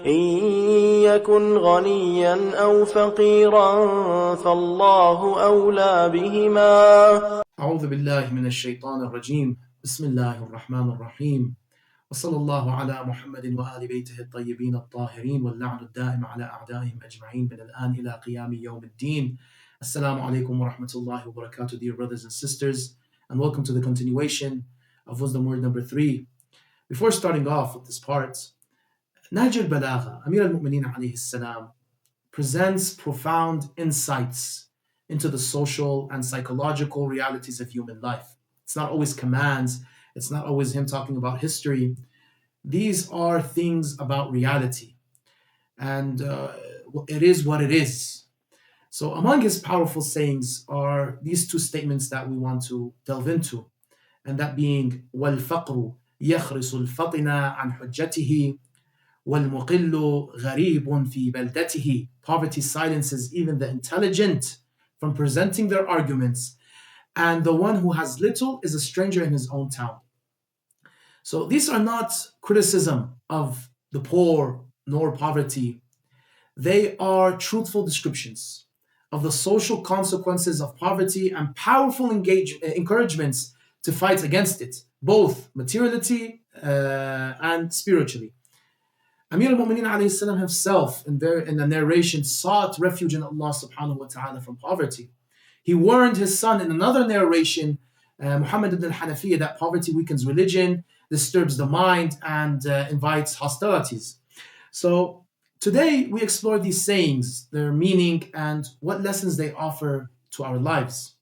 إن يكن غنيا أو فقيرا فالله أولى بهما. أعوذ بالله من الشيطان الرجيم. بسم الله الرحمن الرحيم. وصلى الله على محمد وآل بيته الطيبين الطاهرين واللعن الدائم على أعدائهم أجمعين من الآن إلى قيام يوم الدين. Assalamu alaikum wa rahmatullahi wa barakatuh, dear brothers and sisters, and welcome to the continuation of Wisdom Word number 3. Before starting off with this part, Nahjal Balagha, Amir al-Mu'mineen alayhi salam, presents profound insights into the social and psychological realities of human life. It's not always commands, it's not always him talking about history. These are things about reality, and it is what it is. So among his powerful sayings are these two statements that we want to delve into, and that being وَالْفَقْرُ يَخْرِسُ الْفَطِنَ عَنْ حُجَّتِهِ وَالْمُقِلُّ غَرِيبٌ فِي بَلْدَتِهِ. Poverty silences even the intelligent from presenting their arguments, and the one who has little is a stranger in his own town. So these are not criticism of the poor nor poverty. They are truthful descriptions of the social consequences of poverty and powerful encouragements to fight against it, both materially and spiritually. Amir al-Mu'mineen alayhi salam himself in the narration sought refuge in Allah subhanahu wa ta'ala from poverty. He warned his son in another narration, Muhammad ibn al-Hanafiyyah, that poverty weakens religion, disturbs the mind, and invites hostilities. So today we explore these sayings, their meaning, and what lessons they offer to our lives.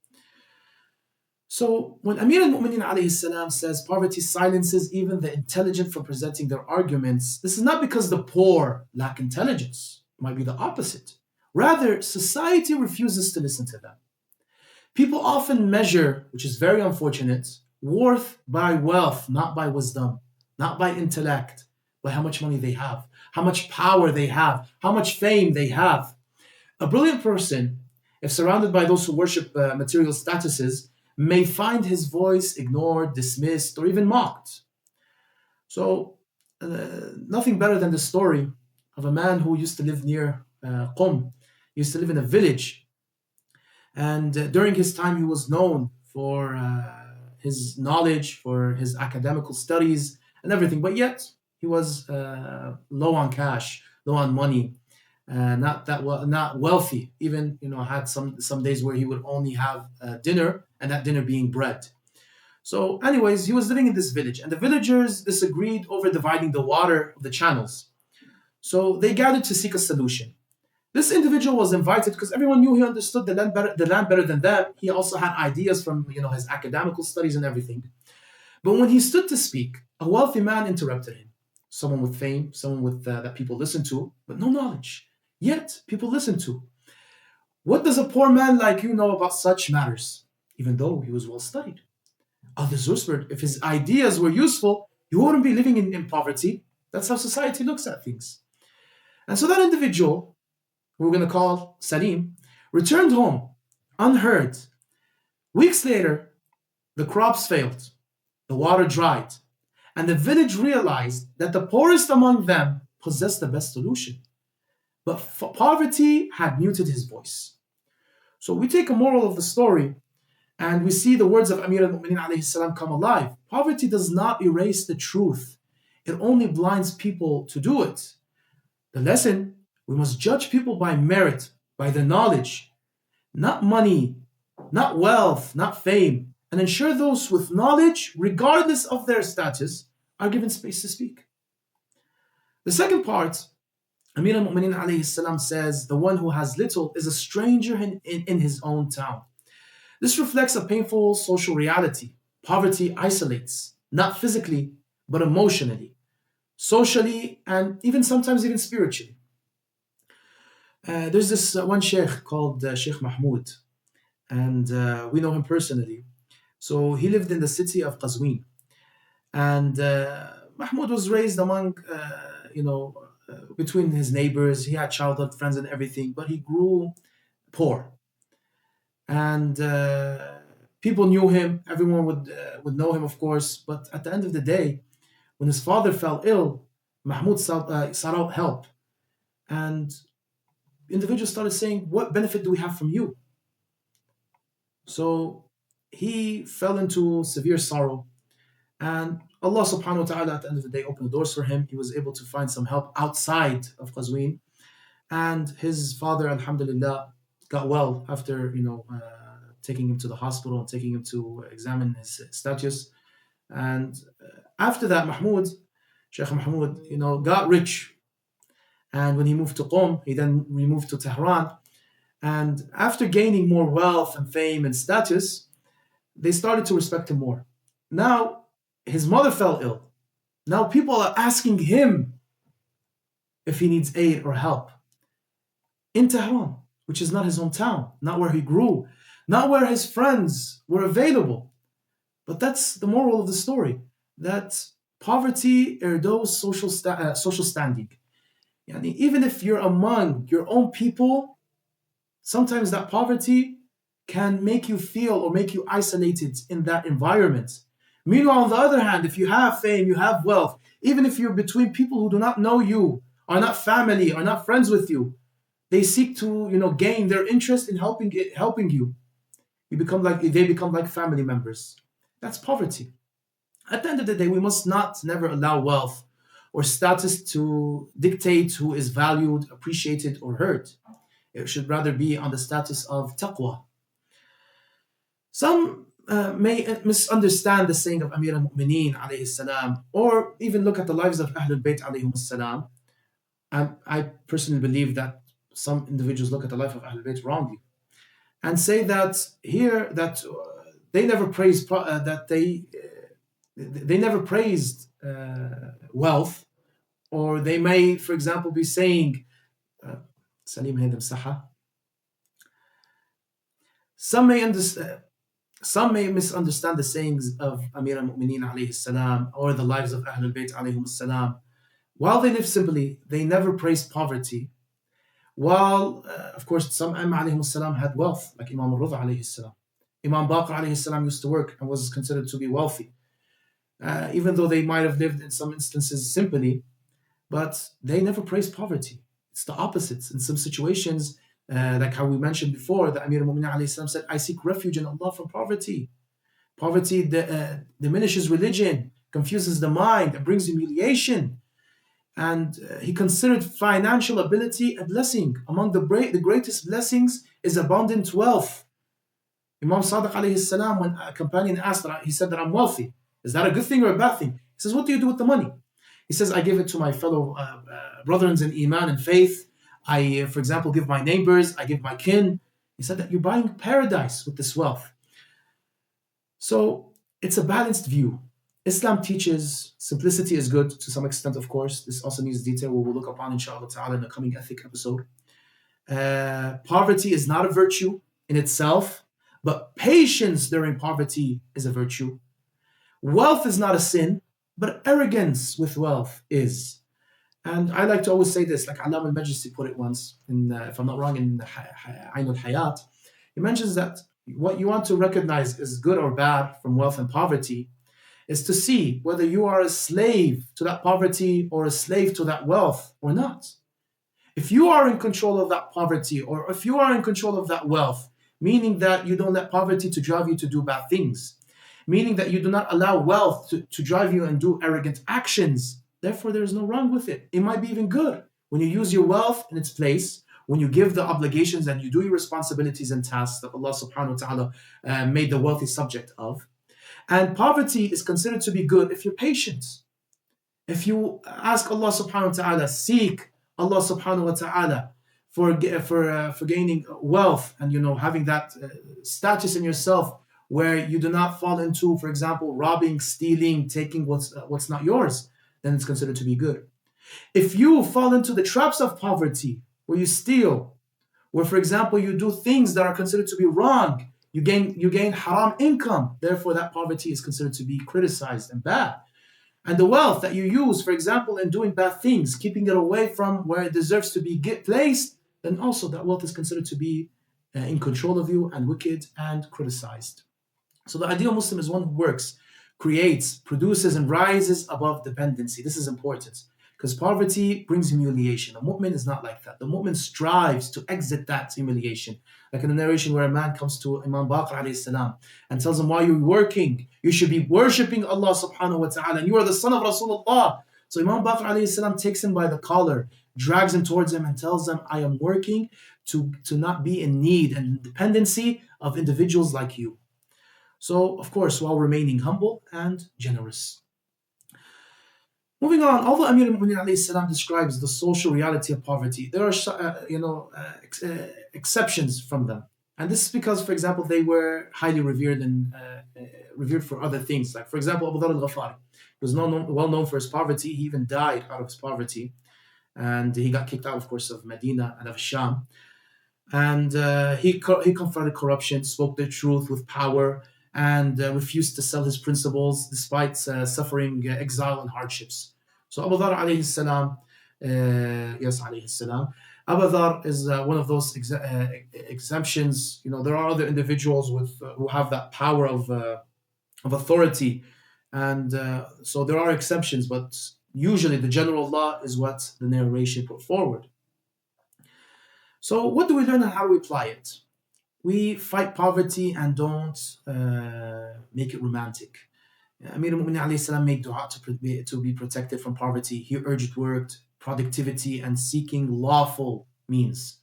So when Amir al-Mu'mineen alayhi salam says poverty silences even the intelligent from presenting their arguments, this is not because the poor lack intelligence. It might be the opposite. Rather, society refuses to listen to them. People often measure, which is very unfortunate, worth by wealth, not by wisdom, not by intellect, by how much money they have, how much power they have, how much fame they have. A brilliant person, if surrounded by those who worship material statuses, may find his voice ignored, dismissed, or even mocked. So, nothing better than the story of a man who used to live near Qom. He used to live in a village. And during his time, he was known for his knowledge, for his academical studies, and everything. But yet, he was low on cash, low on money, not wealthy. Even had some days where he would only have dinner, and that dinner being bread. So, anyways, he was living in this village, and the villagers disagreed over dividing the water of the channels. So they gathered to seek a solution. This individual was invited because everyone knew he understood the land better than them. He also had ideas from his academical studies and everything. But when he stood to speak, a wealthy man interrupted him. Someone with fame, someone with that people listen to, but no knowledge. Yet people listen to. What does a poor man like you know about such matters? Even though he was well studied. Others whispered, if his ideas were useful, he wouldn't be living in poverty. That's how society looks at things. And so that individual, who we're going to call Salim, returned home unheard. Weeks later, the crops failed, the water dried, and the village realized that the poorest among them possessed the best solution. But poverty had muted his voice. So we take a moral of the story, and we see the words of Amir al-Mu'mineen alayhi salam come alive. Poverty does not erase the truth. It only blinds people to do it. The lesson, we must judge people by merit, by their knowledge, not money, not wealth, not fame, and ensure those with knowledge, regardless of their status, are given space to speak. The second part, Amir al-Mu'mineen alayhi salam says, the one who has little is a stranger in his own town. This reflects a painful social reality. Poverty isolates, not physically, but emotionally, socially, and sometimes even spiritually. There's this one sheikh called Sheikh Mahmoud, and we know him personally. So he lived in the city of Qazwin. And Mahmoud was raised among, between his neighbors. He had childhood friends and everything, but he grew poor. And people knew him. Everyone would know him, of course. But at the end of the day, when his father fell ill, Mahmoud sought out help And individuals started saying, what benefit do we have from you? So he fell into severe sorrow. And Allah subhanahu wa ta'ala at the end of the day opened the doors for him. He was able to find some help outside of Qazwin. And his father, alhamdulillah, got well after, taking him to the hospital and taking him to examine his status. And after that, Sheikh Mahmoud, got rich. And when he moved to Qom, he then moved to Tehran. And after gaining more wealth and fame and status, they started to respect him more. Now, his mother fell ill. Now people are asking him if he needs aid or help. In Tehran, which is not his hometown, not where he grew, not where his friends were available. But that's the moral of the story, that poverty erdoes social standing. Even if you're among your own people, sometimes that poverty can make you feel or make you isolated in that environment. Meanwhile, on the other hand, if you have fame, you have wealth, even if you're between people who do not know you, are not family, are not friends with you, they seek to, gain their interest in helping you. They become like family members. That's poverty. At the end of the day, we must never allow wealth or status to dictate who is valued, appreciated, or heard. It should rather be on the status of taqwa. Some may misunderstand the saying of Amir al-Mu'mineen alayhi salam, or even look at the lives of Ahlul Bayt alayhim salam. I personally believe that some individuals look at the life of Ahlul Bayt wrongly and say that they never praised they never praised wealth, or they may, for example, be saying Salim Haydam Saha. Some may misunderstand the sayings of Amir al-Mu'mineen alayhi salam or the lives of Ahlul Bayt alayhim salam. While they live simply, they never praised poverty. While, of course, some Imam alayhim salam had wealth, like Imam al-Rudha alayhi salam. Imam Baqir alayhi salam used to work and was considered to be wealthy. Even though they might have lived in some instances simply, but they never praised poverty. It's the opposites. In some situations, like how we mentioned before, the Amir al-Mu'mineen alayhi salam said, I seek refuge in Allah from poverty. Poverty diminishes religion, confuses the mind, and brings humiliation. And he considered financial ability a blessing. Among the greatest blessings is abundant wealth. Imam Sadiq alayhi salam, when a companion asked, he said that I'm wealthy. Is that a good thing or a bad thing? He says, what do you do with the money? He says, I give it to my fellow brethren in Iman and faith. I, for example, give my neighbors, I give my kin. He said that you're buying paradise with this wealth. So it's a balanced view. Islam teaches simplicity is good to some extent, of course. This also needs detail we will look upon, inshallah ta'ala, in the coming ethic episode. Poverty is not a virtue in itself, but patience during poverty is a virtue. Wealth is not a sin, but arrogance with wealth is. And I like to always say this, like Alam al-Majlisi put it once, if I'm not wrong, in Ayn al-Hayat. He mentions that what you want to recognize as good or bad from wealth and poverty is to see whether you are a slave to that poverty or a slave to that wealth or not. If you are in control of that poverty, or if you are in control of that wealth, meaning that you don't let poverty to drive you to do bad things, meaning that you do not allow wealth to drive you and do arrogant actions, therefore there is no wrong with it. It might be even good. When you use your wealth in its place, when you give the obligations and you do your responsibilities and tasks that Allah subhanahu wa ta'ala made the wealthy subject of. And poverty is considered to be good if you're patient. If you ask Allah subhanahu wa ta'ala, seek Allah subhanahu wa ta'ala for gaining wealth and having that status in yourself where you do not fall into, for example, robbing, stealing, taking what's not yours, then it's considered to be good. If you fall into the traps of poverty, where you steal, where, for example, you do things that are considered to be wrong, you gain haram income, therefore that poverty is considered to be criticized and bad. And the wealth that you use, for example, in doing bad things, keeping it away from where it deserves to be placed, then also that wealth is considered to be in control of you and wicked and criticized. So the ideal Muslim is one who works, creates, produces, and rises above dependency. This is important. because poverty brings humiliation. The mu'min is not like that. The mu'min strives to exit that humiliation. Like in the narration where a man comes to Imam Baqir alayhi salam and tells him, why you're working? You should be worshipping Allah subhanahu wa ta'ala, and you are the son of Rasulullah. So Imam Baqir alayhi salam takes him by the collar, drags him towards him and tells him, I am working to not be in need and dependency of individuals like you. So, of course, while remaining humble and generous. Moving on, although Amir al-Mu'minin alayhi salam describes the social reality of poverty, there are exceptions from them. And this is because, for example, they were highly revered and revered for other things. Like, for example, Abu Dharr al-Ghafari was well known for his poverty. He even died out of his poverty. And he got kicked out, of course, of Medina and of Sham. And he confronted corruption, spoke the truth with power, and refused to sell his principles despite suffering exile and hardships. So Abu Dharr alayhi salam, alayhi salam, Abu Dharr is one of those exemptions. There are other individuals who have that power of authority, and so there are exceptions, but usually the general law is what the narration put forward. So what do we learn and how do we apply it? We fight poverty and don't make it romantic. Amir al-Mu'minin alayhi salam made dua to be protected from poverty. He urged work, productivity, and seeking lawful means.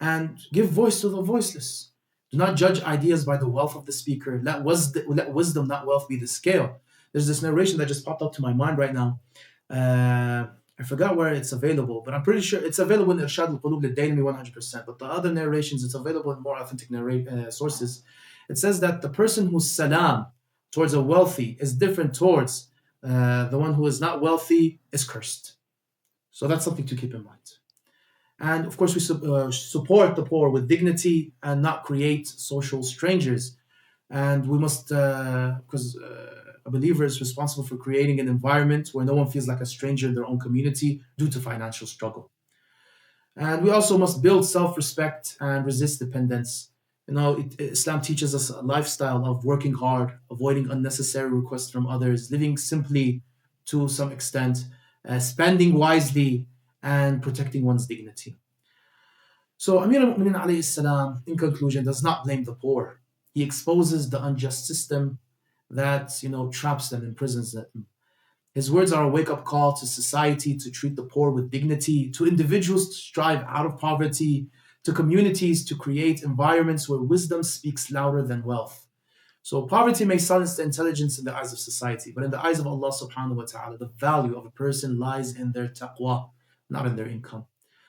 And give voice to the voiceless. Do not judge ideas by the wealth of the speaker. Let wisdom, not wealth, be the scale. There's this narration that just popped up to my mind right now. I forgot where it's available, but I'm pretty sure it's available in Irshad al-Qulub al-Daylami 100%. But the other narrations, it's available in more authentic sources. It says that the person whose salam towards a wealthy is different towards the one who is not wealthy is cursed. So that's something to keep in mind. And of course, we support the poor with dignity and not create social strangers. And we must, because a believer is responsible for creating an environment where no one feels like a stranger in their own community due to financial struggle. And we also must build self-respect and resist dependence. Islam teaches us a lifestyle of working hard, avoiding unnecessary requests from others, living simply to some extent, spending wisely, and protecting one's dignity. So Amir al-Mu'minin alayhi salam, in conclusion, does not blame the poor. He exposes the unjust system that traps them, imprisons them. His words are a wake-up call to society to treat the poor with dignity, to individuals to strive out of poverty, to communities to create environments where wisdom speaks louder than wealth. So poverty may silence the intelligence in the eyes of society, but in the eyes of Allah subhanahu wa ta'ala, the value of a person lies in their taqwa, not in their income.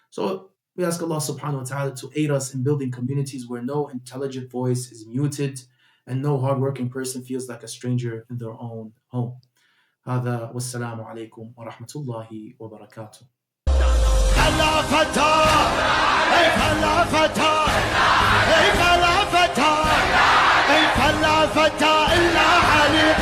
So we ask Allah subhanahu wa ta'ala to aid us in building communities where no intelligent voice is muted and no hardworking person feels like a stranger in their own home. هذا والسلام عليكم ورحمة الله وبركاته. فلا فتى فلا فتى فلا فتى فلا فتى إلا عليك.